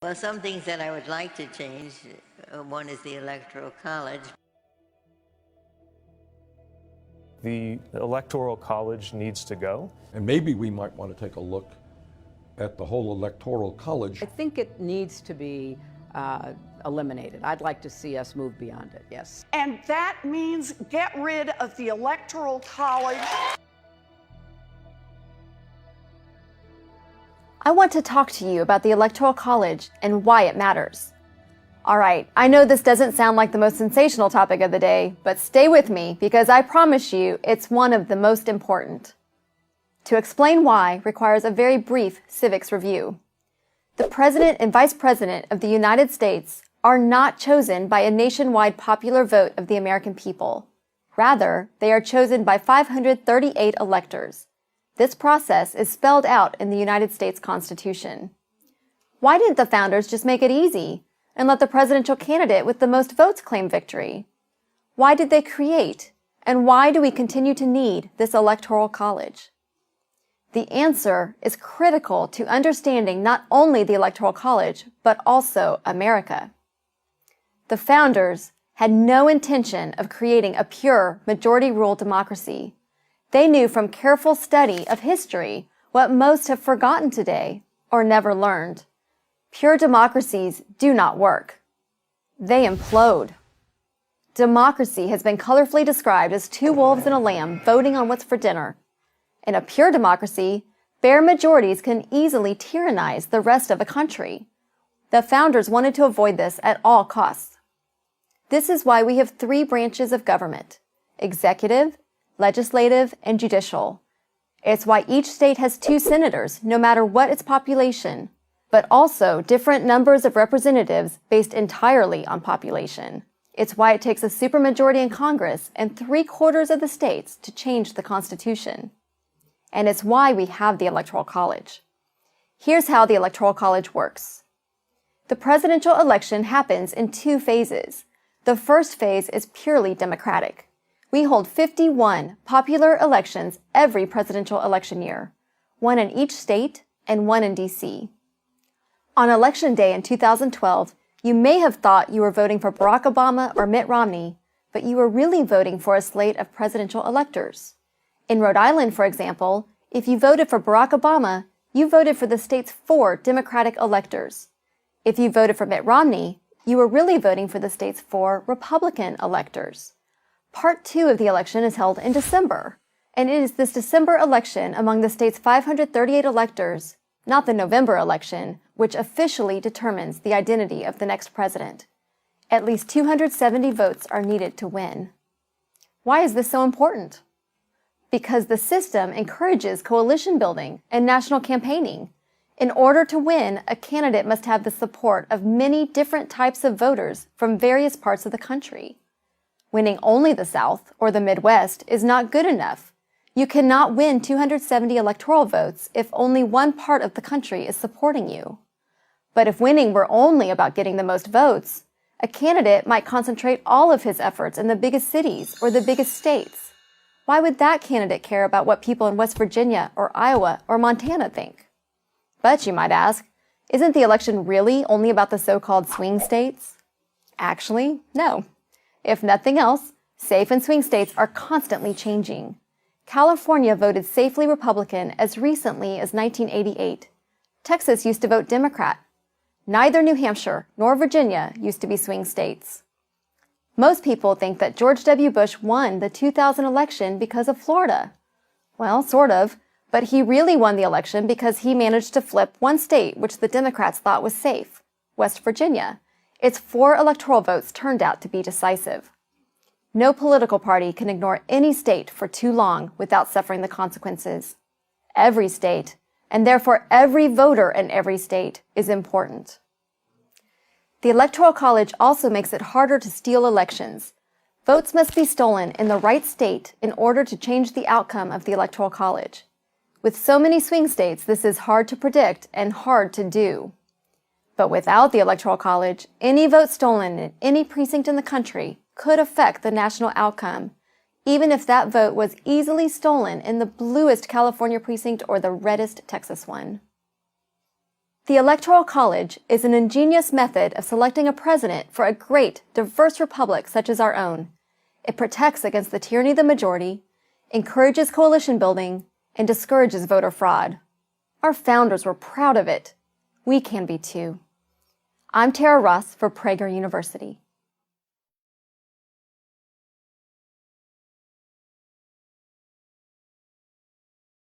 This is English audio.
Well, some things that I would like to change, one is the Electoral College. The Electoral College needs to go. And maybe we might want to take a look at the whole Electoral College. I think it needs to be eliminated. I'd like to see us move beyond it, yes. And that means get rid of the Electoral College. I want to talk to you about the Electoral College and why it matters. All right, I know this doesn't sound like the most sensational topic of the day, but stay with me because I promise you it's one of the most important. To explain why requires a very brief civics review. The President and Vice President of the United States are not chosen by a nationwide popular vote of the American people. Rather, they are chosen by 538 electors. This process is spelled out in the United States Constitution. Why didn't the founders just make it easy and let the presidential candidate with the most votes claim victory? Why did they create, and why do we continue to need this Electoral College? The answer is critical to understanding not only the Electoral College, but also America. The founders had no intention of creating a pure majority rule democracy. They knew from careful study of history what most have forgotten today or never learned. Pure democracies do not work. They implode. Democracy has been colorfully described as two wolves and a lamb voting on what's for dinner. In a pure democracy, bare majorities can easily tyrannize the rest of a country. The founders wanted to avoid this at all costs. This is why we have three branches of government: executive, legislative, and judicial. It's why each state has 2 senators, no matter what its population, but also different numbers of representatives based entirely on population. It's why it takes a supermajority in Congress and 3/4 of the states to change the Constitution. And it's why we have the Electoral College. Here's how the Electoral College works. The presidential election happens in 2 phases. The first phase is purely democratic. We hold 51 popular elections every presidential election year, 1 in each state and 1 in D.C. On Election Day in 2012, you may have thought you were voting for Barack Obama or Mitt Romney, but you were really voting for a slate of presidential electors. In Rhode Island, for example, if you voted for Barack Obama, you voted for the state's 4 Democratic electors. If you voted for Mitt Romney, you were really voting for the state's 4 Republican electors. Part 2 of the election is held in December, and it is this December election among the state's 538 electors, not the November election, which officially determines the identity of the next president. At least 270 votes are needed to win. Why is this so important? Because the system encourages coalition building and national campaigning. In order to win, a candidate must have the support of many different types of voters from various parts of the country. Winning only the South or the Midwest is not good enough. You cannot win 270 electoral votes if only one part of the country is supporting you. But if winning were only about getting the most votes, a candidate might concentrate all of his efforts in the biggest cities or the biggest states. Why would that candidate care about what people in West Virginia or Iowa or Montana think? But you might ask, isn't the election really only about the so-called swing states? Actually, no. If nothing else, safe and swing states are constantly changing. California voted safely Republican as recently as 1988. Texas used to vote Democrat. Neither New Hampshire nor Virginia used to be swing states. Most people think that George W. Bush won the 2000 election because of Florida. Well, sort of, but he really won the election because he managed to flip one state which the Democrats thought was safe, West Virginia. Its 4 electoral votes turned out to be decisive. No political party can ignore any state for too long without suffering the consequences. Every state, and therefore every voter in every state, is important. The Electoral College also makes it harder to steal elections. Votes must be stolen in the right state in order to change the outcome of the Electoral College. With so many swing states, this is hard to predict and hard to do. But without the Electoral College, any vote stolen in any precinct in the country could affect the national outcome, even if that vote was easily stolen in the bluest California precinct or the reddest Texas one. The Electoral College is an ingenious method of selecting a president for a great, diverse republic such as our own. It protects against the tyranny of the majority, encourages coalition building, and discourages voter fraud. Our founders were proud of it. We can be too. I'm Tara Ross for Prager University.